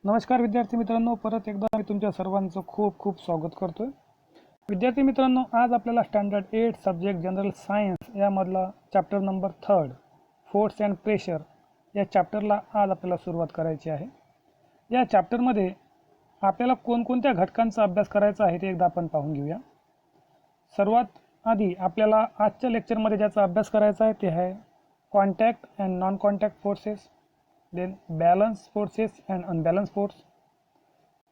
नमस्कार विद्यार्थी मित्रांनो, परत एकदा मी तुमच्या सर्वांचं खूप खूप स्वागत करतोय. विद्यार्थी मित्रांनो, आज आपल्याला स्टँडर्ड 8 सब्जेक्ट जनरल सायन्स यामधला chapter number 3 force and pressure या चॅप्टरला आज आपल्याला सुरुवात करायची आहे. या चॅप्टरमध्ये आपल्याला कोणकोणत्या घटकांचा अभ्यास करायचा आहे ते एकदा आपण पाहून घेऊया. सर्वात आधी आपल्याला आजच्या लेक्चरमध्ये ज्याचा अभ्यास करायचा आहे ते आहे contact and non contact forces, then balance forces and unbalance force.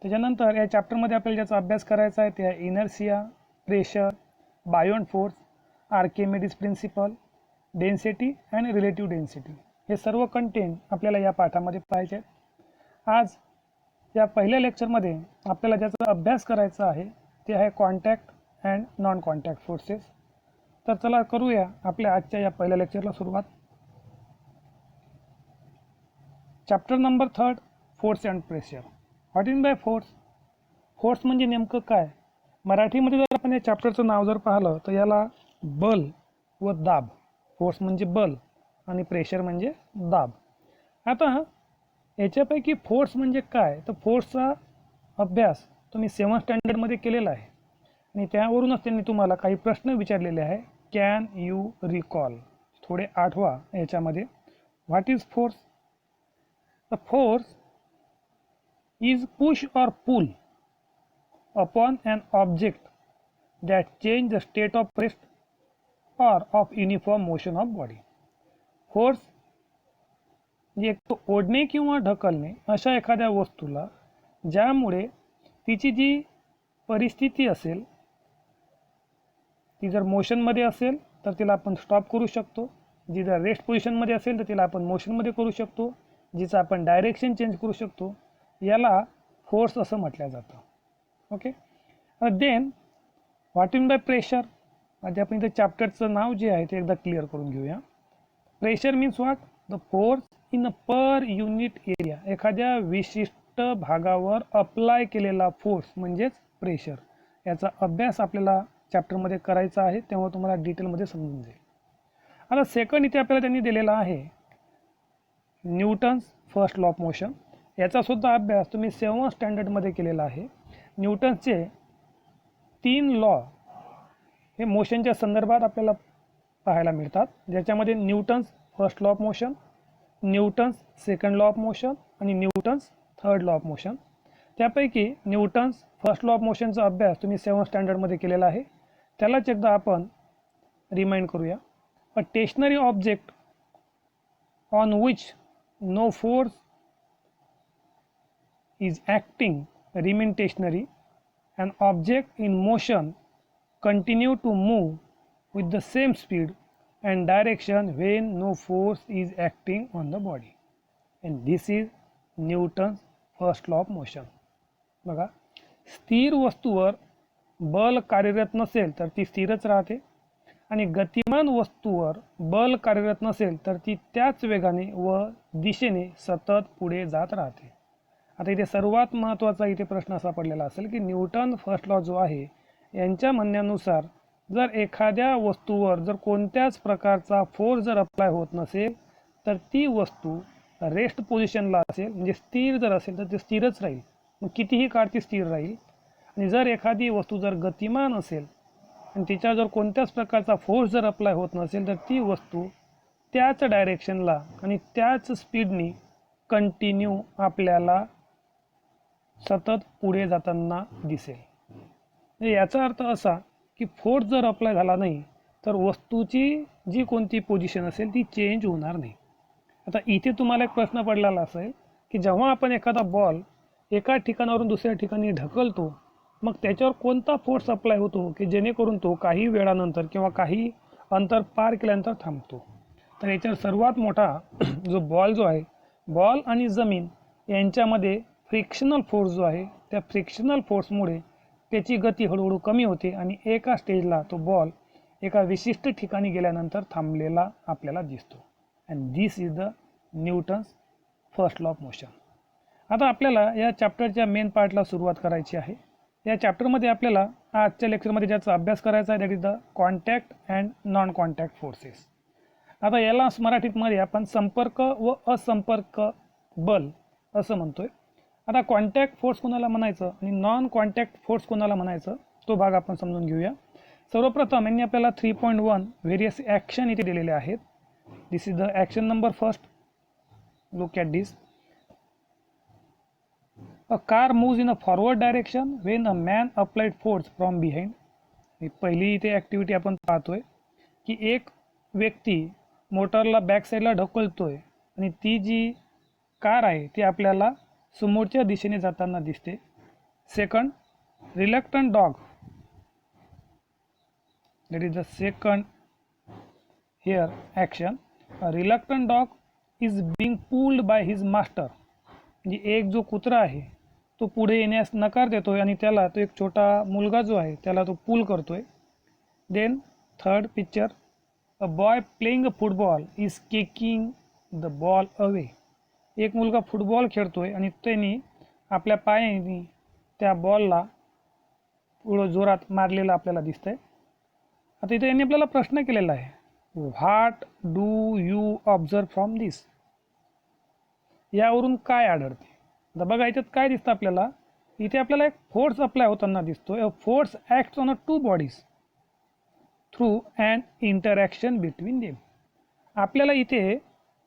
त्याच्यानंतर या चॅप्टरमध्ये आपल्याला ज्याचा अभ्यास करायचा आहे ते आहे inertia, pressure, buoyant force, Archimedes principle, density and relative density. हे सर्व कंटेंट आपल्याला या पाठामध्ये पाहायचे आहेत. आज या पहिल्या लेक्चरमध्ये आपल्याला ज्याचा अभ्यास करायचा आहे ते आहे contact and non contact forces. तर चला करूया आपल्या आजच्या या पहिल्या लेक्चरला सुरुवात. Chapter number 3 force and pressure. What in by force? Force म्हणजे नेमकं काय? मराठीमध्ये जर आपण या चॅप्टरचं नाव जर पाहिलं तर याला बल व दाब, फोर्स म्हणजे बल आणि प्रेशर म्हणजे दाब. आता याच्यापैकी फोर्स म्हणजे काय, तर फोर्सचा अभ्यास तुम्ही 7th स्टँडर्डमध्ये केलेला आहे आणि त्यावरूनच त्यांनी तुम्हाला काही प्रश्न विचारलेले आहे. Can you recall? थोडे आठवा याच्यामध्ये. What is force? The force is push or pull upon an object that change the state of rest or of uniform motion of body. Force एक ओढणे किंवा ढकलणे अशा एखाद्या वस्तूला ज्यामुळे तिची जी परिस्थिती असेल ती जर मोशनमध्ये असेल तर तिला आपण स्टॉप करू शकतो, जी जर रेस्ट पोझिशनमध्ये असेल तर तिला आपण मोशनमध्ये करू शकतो, जिचं आपण डायरेक्शन चेंज करू शकतो, याला फोर्स असं म्हटलं जातं. Okay. Then what in by pressure? आधी आपण इथं चॅप्टरचं नाव जे आहे ते एकदा क्लिअर करून घेऊया. Pressure means what? The force in a per unit area. एखाद्या विशिष्ट भागावर अप्लाय केलेला फोर्स म्हणजेच प्रेशर. याचा अभ्यास आपल्याला चॅप्टरमध्ये करायचा आहे, तेव्हा तुम्हाला डिटेलमध्ये समजून जाईल. आता सेकंड इथे आपल्याला त्यांनी दिलेला आहे Newton's first law of motion. याचासुद्धा अभ्यास तुम्ही 7th स्टँडर्डमध्ये केलेला आहे. न्यूटन्सचे 3 लॉ हे मोशनच्या संदर्भात आपल्याला पाहायला मिळतात, ज्याच्यामध्ये Newton's first law of motion, Newton's second law of motion आणि Newton's third law of motion. त्यापैकी न्यूटन्स फर्स्ट लॉ ऑफ मोशनचा अभ्यास तुम्ही 7th स्टँडर्डमध्ये केलेला आहे. त्यालाच एकदा आपण रिमाइंड करूया. A stationary object on which no force is acting remain stationary. An object in motion continue to move with the same speed and direction when no force is acting on the body, and this is Newton's first law of motion. बघा, स्थिर वस्तूवर बल कार्यरत नसेल तर ती स्थिरच राहते आणि गतिमान वस्तूवर बल कार्यरत नसेल तर ती त्याच वेगाने व दिशेने सतत पुढे जात राहते. आता इथे सर्वात महत्त्वाचा इथे प्रश्न असा पडलेला असेल की न्यूटन फर्स्ट लॉ जो आहे यांच्या म्हणण्यानुसार जर एखाद्या वस्तूवर जर कोणत्याच प्रकारचा फोर्स जर अप्लाय होत नसेल तर ती वस्तू रेस्ट पोझिशनला असेल, म्हणजे स्थिर जर असेल तर ती स्थिरच राहील, मग कितीही काळ ती स्थिर राहील. आणि जर एखादी वस्तू जर गतिमान असेल आणि तिच्यावर जर कोणत्याच प्रकारचा फोर्स जर अप्लाय होत नसेल तर ती वस्तू त्याच डायरेक्शनला आणि त्याच स्पीडनी कंटिन्यू आपल्याला सतत पुढे जाताना दिसेल. याचा अर्थ असा की फोर्स जर अप्लाय झाला नाही तर वस्तूची जी कोणती पोझिशन असेल ती चेंज होणार नाही. आता इथे तुम्हाला एक प्रश्न पडलेला असेल की जेव्हा आपण एखादा बॉल एका ठिकाणावरून दुसऱ्या ठिकाणी ढकलतो मग त्याच्यावर कोणता फोर्स अप्लाय होतो की जेणेकरून तो काही वेळानंतर किंवा काही अंतर पार केल्यानंतर थांबतो. तर याच्यावर सर्वात मोठा जो बॉल जो आहे, बॉल आणि जमीन यांच्यामध्ये फ्रिक्शनल फोर्स जो आहे त्या फ्रिक्शनल फोर्समुळे त्याची गती हळूहळू कमी होते आणि एका स्टेजला तो बॉल एका विशिष्ट ठिकाणी गेल्यानंतर थांबलेला आपल्याला दिसतो. And this is the Newton's first law of motion. आता आपल्याला या चॅप्टरच्या मेन पार्टला सुरुवात करायची आहे. या चॅप्टरमध्ये आपल्याला आजच्या लेक्चरमध्ये ज्याचा अभ्यास करायचा आहे that is the contact and non contact forces. आता याला मराठीमध्ये आपण संपर्क व असंपर्क बल असं म्हणतोय. आता कॉन्टॅक्ट फोर्स कोणाला म्हणायचं आणि नॉन कॉन्टॅक्ट फोर्स कोणाला म्हणायचं तो भाग आपण समजून घेऊया. सर्वप्रथम यांनी आपल्याला 3.1 व्हेरियस ॲक्शन इथे दिलेले आहेत. This is the action number first. Look at this. A car moves in a forward direction when a man applied force from behind. ही पहिली इथे ॲक्टिव्हिटी आपण पाहतोय की एक व्यक्ती मोटरला बॅक साईडला ढकलतोय आणि ती जी कार आहे ती आपल्याला समोरच्या दिशेने जाताना दिसते. Second, reluctant dog. That is the second here action. A reluctant dog is being pulled by his master. म्हणजे एक जो कुत्रा आहे तो पुढे येण्यास नकार देतोय आणि त्याला तो एक छोटा मुलगा जो आहे त्याला तो पुल करतोय. Then third picture, a boy playing a football is kicking the ball away. एक मुलगा फुटबॉल खेळतोय आणि त्यांनी आपल्या पायाने त्या बॉलला पुढं जोरात मारलेलं आपल्याला दिसतंय. आता इथे यांनी आपल्याला प्रश्न केलेला आहे, what do you observe from this. यावरून काय आढळते. आता बघा याच्यात काय दिसतं आपल्याला, इथे आपल्याला एक फोर्स अप्लाय होताना दिसतोय. A force acts on a two bodies through and interaction between them. आपल्याला इथे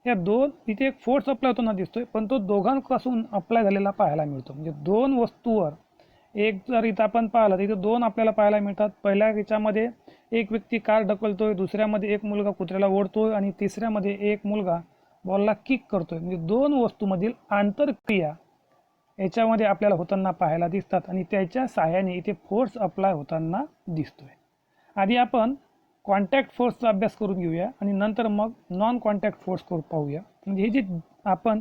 इथे एक फोर्स अप्लाय होताना दिसतोय, पण तो दोघांपासून अप्लाय झालेला पाहायला मिळतो. म्हणजे दोन वस्तूवर एक जर इथं आपण पाहिलं तर इथं दोन आपल्याला पाहायला मिळतात. पहिल्या याच्यामध्ये एक व्यक्ती कार ढकलतोय, दुसऱ्यामध्ये एक मुलगा कुत्र्याला ओढतोय आणि तिसऱ्यामध्ये एक मुलगा बॉलला किक करतोय. म्हणजे दोन वस्तूमधील आंतरक्रिया याच्यामध्ये आपल्याला होताना पाहायला दिसतात आणि त्याच्या सहाय्याने इथे फोर्स अप्लाय होताना दिसतोय. आधी आपण कॉन्टॅक्ट फोर्सचा अभ्यास करून घेऊया आणि नंतर मग नॉन कॉन्टॅक्ट फोर्स पाहूया. म्हणजे हे जे आपण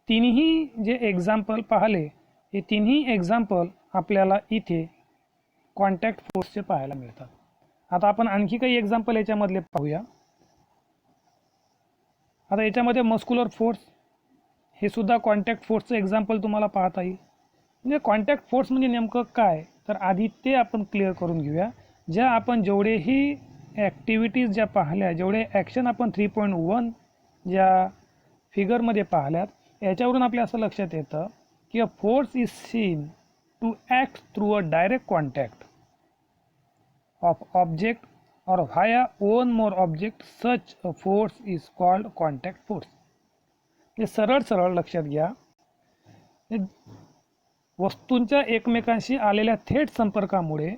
तिन्ही जे एक्झाम्पल पाहिले हे तिन्ही एक्झाम्पल आपल्याला इथे कॉन्टॅक्ट फोर्सचे पाहायला मिळतात. आता आपण आणखी काही एक्झाम्पल याच्यामधले पाहूया. आता याच्यामध्ये मस्क्युलर फोर्स हे सुद्धा कॉन्टॅक्ट फोर्सचं एक्झाम्पल तुम्हाला पाहता येईल. म्हणजे कॉन्टॅक्ट फोर्स म्हणजे नेमकं काय, तर आधी ते आपण क्लिअर करून घेऊया. ज्या आपण जेवढेही ॲक्टिव्हिटीज ज्या पाहिल्या, जेवढे ॲक्शन आपण 3.1 ज्या फिगरमध्ये पाहिल्यात, याच्यावरून आपल्या असं लक्षात येतं की a force is seen to act through a direct contact of object or via one more object, such a force is called contact force. हे सरळ लक्षात घ्या. वस्तूंच्या एकमेकांशी आलेल्या थेट संपर्कामुळे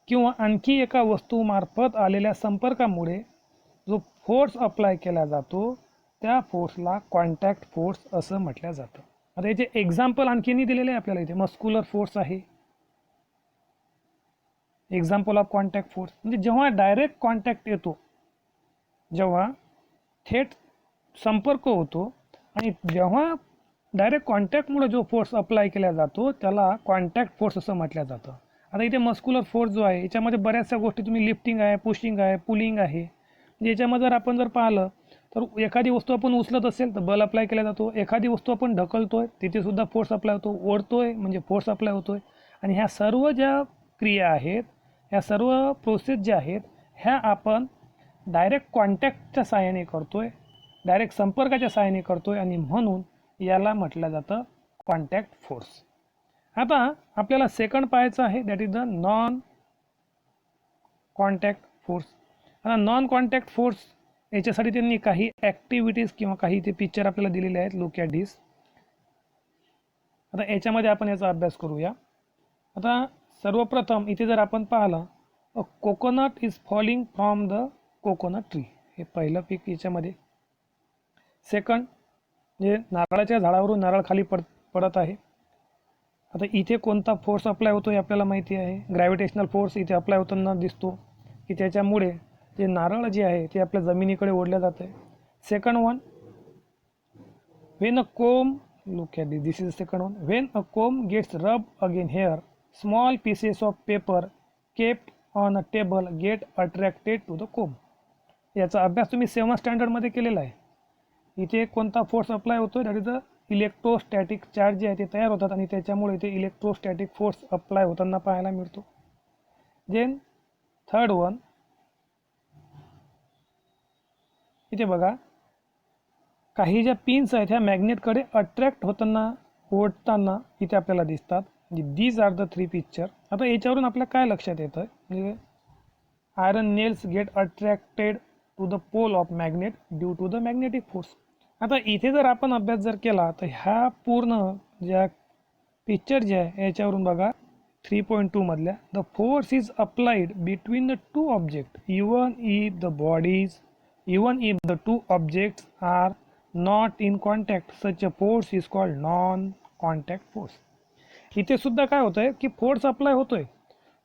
किंवा आणखी एका वस्तूमार्फत आलेल्या संपर्कामुळे जो फोर्स अप्लाय केला जातो त्या फोर्सला कॉन्टॅक्ट फोर्स असं म्हटलं जातं. आता याचे एक्झाम्पल आणखीनही दिलेले आहे आपल्याला. इथे मस्क्युलर फोर्स आहे एक्झाम्पल ऑफ कॉन्टॅक्ट फोर्स. म्हणजे जेव्हा डायरेक्ट कॉन्टॅक्ट येतो, जेव्हा थेट संपर्क होतो आणि जेव्हा डायरेक्ट कॉन्टॅक्टमुळे जो फोर्स अप्लाय केला जातो त्याला कॉन्टॅक्ट फोर्स असं म्हटलं जातं. आता इथे मस्क्युलर फोर्स जो आहे याच्यामध्ये बऱ्याचशा गोष्टी तुम्ही लिफ्टिंग आहे, पुशिंग आहे, पुलिंग आहे. म्हणजे याच्यामध्ये आपण जर पाहिलं तर एखादी वस्तू आपण उचलत असेल तर बल अप्लाय केला जातो. एखादी वस्तू आपण ढकलतोय तिथे सुद्धा फोर्स अप्लाय होतो. ओढतोय म्हणजे फोर्स अप्लाय होतोय. आणि ह्या सर्व ज्या क्रिया आहेत, ह्या सर्व प्रोसेस ज्या आहेत ह्या आपण डायरेक्ट कॉन्टॅक्टच्या सहाय्याने करतोय, डायरेक्ट संपर्काच्या सहाय्याने करतोय आणि म्हणून याला म्हटलं जातं कॉन्टॅक्ट फोर्स. आता आपल्याला सेकंड पाहायचं आहे, that is the non contact force. आता नॉन कॉन्टॅक्ट फोर्स याच्यासाठी त्यांनी काही ॲक्टिव्हिटीज किंवा काही ते पिक्चर आपल्याला दिलेले आहेत. लुक ॲट दिस. आता याच्यामध्ये आपण याचा अभ्यास करूया. आता सर्वप्रथम इथे जर आपण पाहिलं, a coconut is falling from the coconut tree. हे पहिलं पीक याच्यामध्ये. सेकंड म्हणजे नारळाच्या झाडावरून नारळ खाली पडत आहे. आता इथे कोणता फोर्स अप्लाय होतो हे आपल्याला माहिती आहे. ग्रॅव्हिटेशनल फोर्स इथे अप्लाय होताना दिसतो की त्याच्यामुळे जे नारळ जे आहे ते आपल्या जमिनीकडे ओढलं जातं आहे. Second one, when a comb, look at this is second one, when a comb gets rub again here, small pieces of paper kept on a table get attracted to the comb. याचा अभ्यास तुम्ही 7th स्टँडर्डमध्ये केलेला आहे. इथे कोणता force apply होतो, that is the electrostatic charge जे आहे ते तयार होतात आणि त्याच्यामुळे इथे इलेक्ट्रोस्टॅटिक फोर्स अप्लाय होताना पाहायला मिळतो. देन थर्ड वन, इथे बघा काही ज्या पिन्स आहेत ह्या मॅग्नेटकडे अट्रॅक्ट होताना ओढताना इथे आपल्याला दिसतात. These are the 3 picture. आता याच्यावरून आपल्या काय लक्षात येतं, म्हणजे iron nails get attracted to the pole of magnet due to the magnetic force. आता इथे जर आपण अभ्यास जर केला तर ह्या पूर्ण ज्या पिक्चर जे आहे याच्यावरून बघा 3.2 मधल्या, the force is applied between the two object even if the two objects are not in contact such a force is called non contact force. इथे सुद्धा काय होतंय की फोर्स अप्लाय होतोय,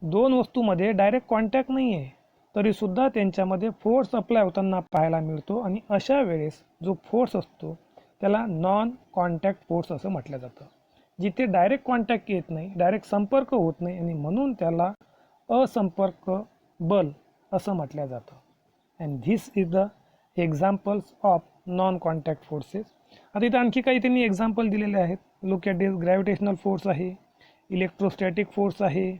दोन वस्तूमध्ये डायरेक्ट कॉन्टॅक्ट नाही आहे तरीसुद्धा त्यांच्यामध्ये फोर्स अप्लाय होताना पाहायला मिळतो, आणि अशा वेळेस जो फोर्स असतो त्याला नॉन कॉन्टॅक्ट फोर्स असं म्हटलं जातं. जिथे डायरेक्ट कॉन्टॅक्ट येत नाही, डायरेक्ट संपर्क होत नाही, आणि म्हणून त्याला असंपर्क बल असं म्हटलं जातं. And this is the examples of non contact forces. आता इथं आणखी काही त्यांनी एक्झाम्पल दिलेले आहेत. Look at this. Gravitational force आहे, इलेक्ट्रोस्टॅटिक फोर्स आहे.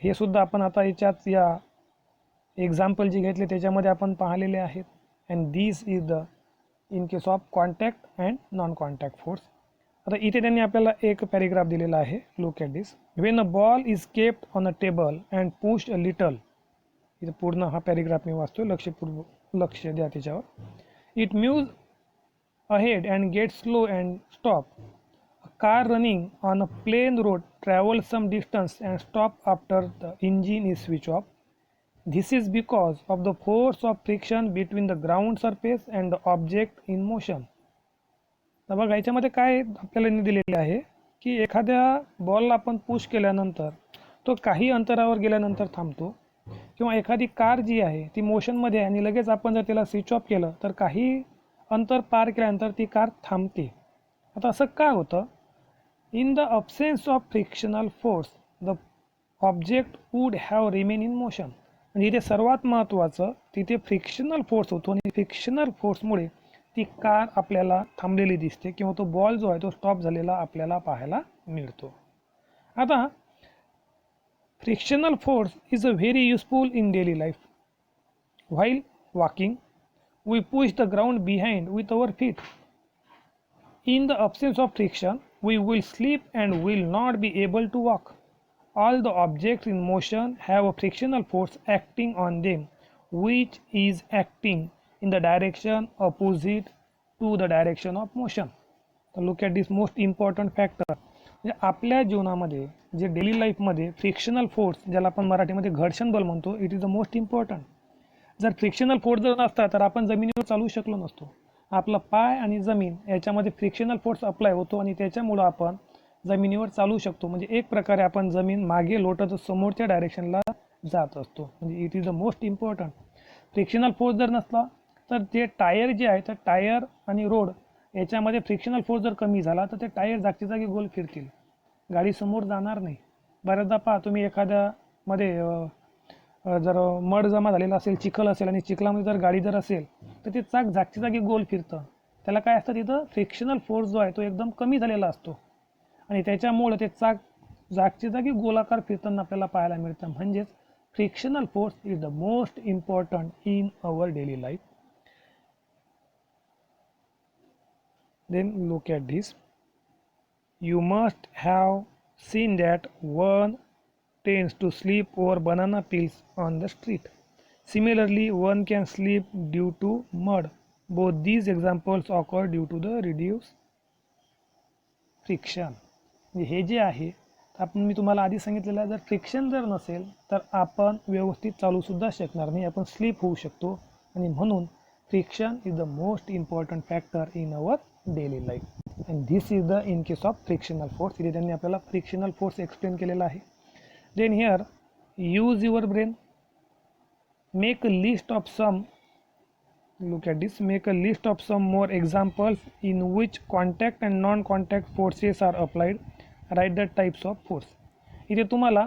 हे सुद्धा आपण आता याच्यात या एक्झाम्पल जे घेतले त्याच्यामध्ये आपण पाहिलेले आहेत. And this is the in case of contact and non contact force. आता इथे त्यांनी आपल्याला एक पॅरेग्राफ दिलेला आहे. Look at this. When a ball is kept on a table and pushed a little. इथं पूर्ण हा पॅरेग्राफ मी वाचतोय, लक्ष द्या त्याच्यावर. It moves ahead and get slow and stop. A car running on a plane road travel some distance and stop after the engine is switch off. This is because of the force of friction between the ground surface and the object in motion. तर बघा याच्यामध्ये काय आपल्याला दिलेले आहे की एखाद्या बॉलला आपण पुश केल्यानंतर तो काही अंतरावर गेल्यानंतर थांबतो, किंवा एखादी कार जी आहे ती मोशनमध्ये आणि लगेच आपण जर त्याला स्विच ऑफ केलं तर काही अंतर पार केल्यानंतर ती कार थांबते. आता असं काय होतं, in the absence of frictional force the object would have remain in motion. म्हणजे इथे सर्वात महत्त्वाचं तिथे फ्रिक्शनल फोर्स होतो, आणि फ्रिक्शनल फोर्समुळे ती कार आपल्याला थांबलेली दिसते, किंवा तो बॉल जो आहे तो स्टॉप झालेला आपल्याला पाहायला मिळतो. आता frictional force is a very useful in daily life. While walking we push the ground behind with our feet. In the absence of friction we will slip and will not be able to walk. All the objects in motion have a frictional force acting on them, which is acting in the direction opposite to the direction of motion. So look at this most important factor. म्हणजे आपल्या जीवनामध्ये जे daily लाईफमध्ये frictional force, ज्याला आपण मराठीमध्ये घर्षण बल म्हणतो, it is the most important. जर फ्रिक्शनल फोर्स जर नसता तर आपण जमिनीवर चालू शकलो नसतो. आपला पाय आणि जमीन याच्यामध्ये फ्रिक्शनल फोर्स अप्लाय होतो, आणि त्याच्यामुळं आपण जमिनीवर चालू शकतो. म्हणजे एक प्रकारे आपण जमीन मागे लोटत समोरच्या डायरेक्शनला जात असतो. म्हणजे it is the most important. Frictional force जर नसला तर ते टायर जे आहे तर टायर आणि रोड याच्यामध्ये फ्रिक्शनल फोर्स जर कमी झाला तर ते टायर जागच्या जागी गोल फिरतील, गाडी समोर जाणार नाही. बऱ्याचदा पहा तुम्ही एखाद्यामध्ये जर मड जमा झालेला असेल, चिखल असेल, आणि चिखलामध्ये जर गाडी जर असेल तर ते चाक जागच्या जागी गोल फिरतं. त्याला काय असतं, तिथं फ्रिक्शनल फोर्स जो आहे तो एकदम कमी झालेला असतो, आणि त्याच्यामुळे ते चाक जागच्या जागी गोलाकार फिरताना आपल्याला पाहायला मिळतं. म्हणजेच frictional force is the most important in our daily life. Then look at this. You must have seen that one tends to slip over banana peels on the street. Similarly one can slip due to mud. Both these examples occur due to the reduce friction. हे जे आहे आपण मी तुम्हाला आधी सांगितलेलं आहे, जर friction जर नसेल तर आपण व्यवस्थित चालूसुद्धा शकणार नाही, आपण स्लीप होऊ शकतो. आणि म्हणून friction is the most important factor in our daily life. And this is the in case of frictional force. इथे त्यांनी आपल्याला फ्रिक्शनल फोर्स एक्सप्लेन केलेला आहे. Then here use your brain. Make a list of some. Look at this. Make a list of some more examples in which contact and non-contact forces are applied. Write the types of force. इथे तुम्हाला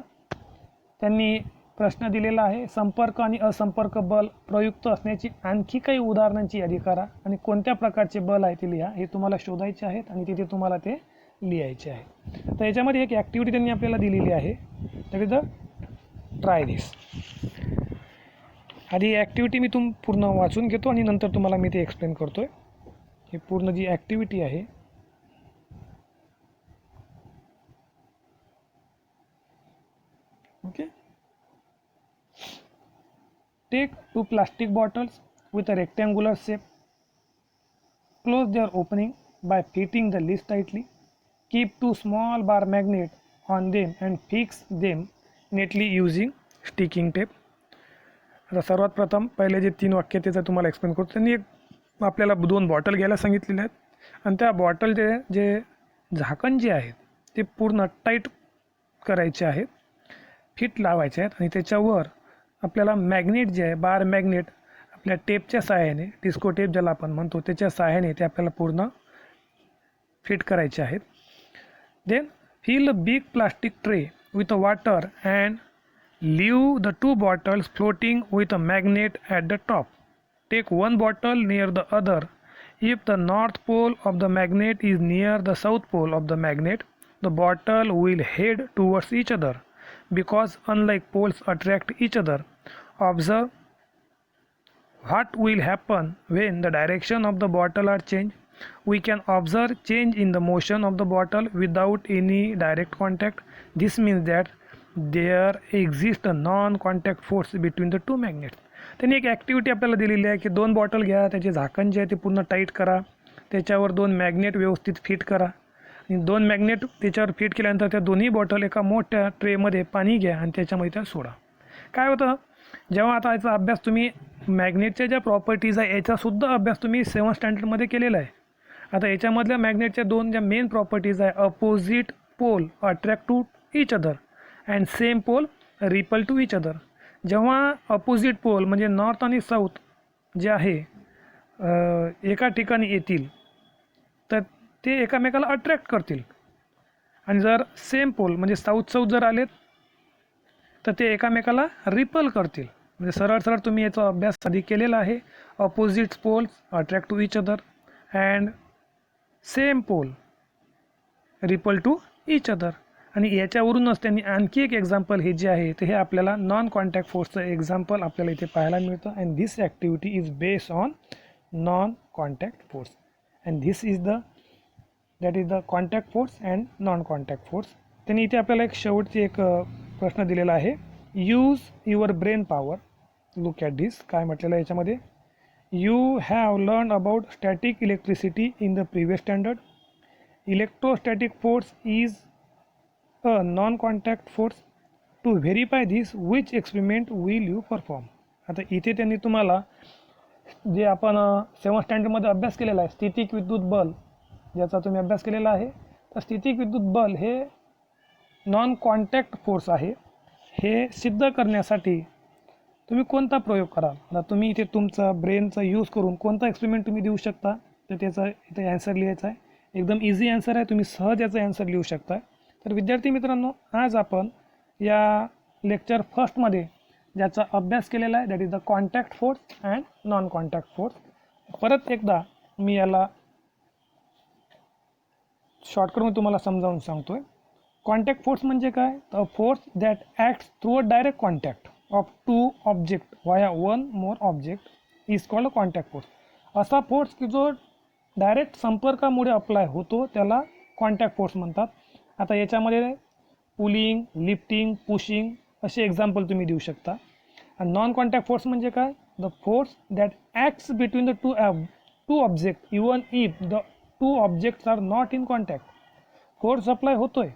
त्यांनी प्रश्न दिलेला आहे, संपर्क आणि असंपर्क बल प्रयुक्त असण्याची आणखी काही उदाहरणांची यादी करा, आणि कोणत्या प्रकारचे बल आहे ते लिहा. हे तुम्हाला शोधायचे आहेत आणि तिथे तुम्हाला ते लिहायचे आहे. तर याच्यामध्ये एक ॲक्टिव्हिटी त्यांनी आपल्याला दिलेली आहे, दॅट इज द ट्राय दिस. आधी ॲक्टिव्हिटी मी पूर्ण वाचून घेतो आणि नंतर तुम्हाला मी ते एक्सप्लेन करतो आहे. ही पूर्ण जी ॲक्टिव्हिटी आहे Okay. Take 2 plastic bottles with a rectangular shape. Close their opening by fitting the lid tightly. Keep 2 small bar magnets on them and fix them neatly using sticking tape. आता सर्वात प्रथम पहिले जे 3 वाक्य त्याचं तुम्हाला एक्सप्लेन करतो. त्यांनी एक आपल्याला 2 बॉटल घ्यायला सांगितलेले आहेत आणि त्या बॉटलचे जे झाकण जे आहे ते पूर्ण टाईट करायचे आहेत, फिट लावायचे आहेत आणि त्याच्यावर आपल्याला मॅग्नेट जे आहे, बार मॅग्नेट आपल्या टेपच्या सहाय्याने, डिस्को टेप ज्याला आपण म्हणतो त्याच्या सहाय्याने ते आपल्याला पूर्ण फिट करायचे आहेत. Then fill a big plastic tray with water and leave the 2 bottles floating with a magnet at the top. Take 1 bottle near the other. If the north pole of the magnet is near the south pole of the magnet, the bottle will head towards each other because unlike poles attract each other. Observe what will happen when the direction of the bottle are changed. We can observe change in the motion of the bottle without any direct contact. This means that there exists a non-contact force between the two magnets. त्यांनी एक activity आपल्याला दिलेली आहे की 2 bottle घ्या, त्याचे झाकण जे आहे ते पूर्ण टाईट करा, त्याच्यावर 2 मॅग्नेट व्यवस्थित फिट करा आणि 2 मॅग्नेट त्याच्यावर फिट केल्यानंतर त्या दोन्ही बॉटल एका मोठ्या ट्रेमध्ये पाणी घ्या आणि त्याच्यामध्ये त्या सोडा. काय होतं, जेव्हा आता याचा अभ्यास तुम्ही मॅग्नेटच्या ज्या प्रॉपर्टीज आहे याचासुद्धा अभ्यास तुम्ही 7th स्टँडर्डमध्ये केलेला आहे. आता याच्यामधल्या मॅग्नेटच्या 2 ज्या मेन प्रॉपर्टीज आहे, opposite pole attract to each other and same pole repel to each other. जेव्हा अपोजिट पोल म्हणजे नॉर्थ आणि साऊथ जे आहे एका ठिकाणी येतील तर ते एकमेकाला अट्रॅक्ट करतील आणि जर सेम पोल म्हणजे साऊथ जर आलेत तर ते एकमेकाला रिपल करतील. म्हणजे सरळ सरळ तुम्ही याचा अभ्यास आधी केलेला आहे. Opposite poles attract to each other and same pole repel to each other. आणि याच्यावरूनच त्यांनी आणखी एक एक्झाम्पल हे जे आहे ते हे आपल्याला नॉन कॉन्टॅक्ट फोर्सचं एक्झाम्पल आपल्याला इथे पाहायला मिळतं. And this activity is based on non contact force and this is that is the contact force and non contact force. त्यांनी इथे आपल्याला एक शेवटची एक प्रश्न दिलेला आहे. Use your brain power. Look at this. काय म्हटलेलं आहे याच्यामध्ये, You have learned about static electricity in the previous standard. Electrostatic force is a non-contact force. To verify this, which experiment will you perform? आता इथे त्यांनी तुम्हाला जे आपण 7th स्टँडर्डमध्ये अभ्यास केलेला आहे स्थितिक विद्युत बल ज्याचा तुम्ही अभ्यास केलेला आहे, तर स्थितिक विद्युत बल हे नॉन कॉन्टॅक्ट फोर्स आहे. हे सिद्ध करण्यासाठी तुम्ही कोणता प्रयोग कराल. आता तुम्ही इथे तुमचा ब्रेनचा यूज करून कोणता एक्सपेरिमेंट तुम्ही देऊ शकता तर त्याचा इथे ॲन्सर लिहायचा आहे. एकदम इझी ॲन्सर आहे, तुम्ही सहज याचा ॲन्सर लिहू शकता. तर विद्यार्थी मित्रांनो, आज आपण या लेक्चर फर्स्टमध्ये ज्याचा अभ्यास केलेला आहे that is the contact force and non contact force. परत एकदा मी याला शॉर्टकट मी तुम्हाला समजावून सांगतो आहे. कॉन्टॅक्ट फोर्स म्हणजे काय, a force that acts through a direct contact of 2 object via 1 more object is called a contact force. असा फोर्स की जो डायरेक्ट संपर्कामुळे अप्लाय होतो त्याला कॉन्टॅक्ट फोर्स म्हणतात. आता याच्यामध्ये पुलिंग, लिफ्टिंग, पुशिंग असे एक्झाम्पल तुम्ही देऊ शकता. आणि नॉन कॉन्टॅक्ट फोर्स म्हणजे काय, the force that acts between the two object even if the 2 objects are not in contact. Force apply होतोय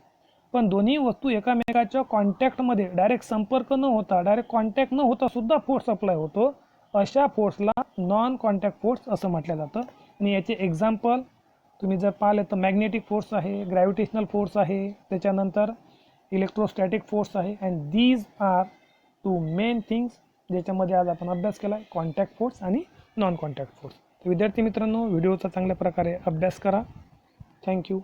पण दोन्ही वस्तू एकामेकाच्या कॉन्टॅक्टमध्ये डायरेक्ट संपर्क न होता, डायरेक्ट कॉन्टॅक्ट न होता सुद्धा फोर्स अप्लाय होतो. अशा फोर्सला नॉन कॉन्टॅक्ट फोर्स असं म्हटलं जातं. आणि याचे एक्झाम्पल तुम्ही जर पाहिले तर मॅग्नेटिक फोर्स आहे, ग्रॅव्हिटेशनल फोर्स आहे, त्याच्यानंतर इलेक्ट्रोस्टॅटिक फोर्स आहे. And these are 2 main things ज्याच्यामध्ये आज आपण अभ्यास केला आहे, कॉन्टॅक्ट फोर्स आणि नॉन कॉन्टॅक्ट फोर्स. विद्यार्थी मित्रांनो, व्हिडिओचा चांगल्या प्रकारे अभ्यास करा. थँक्यू.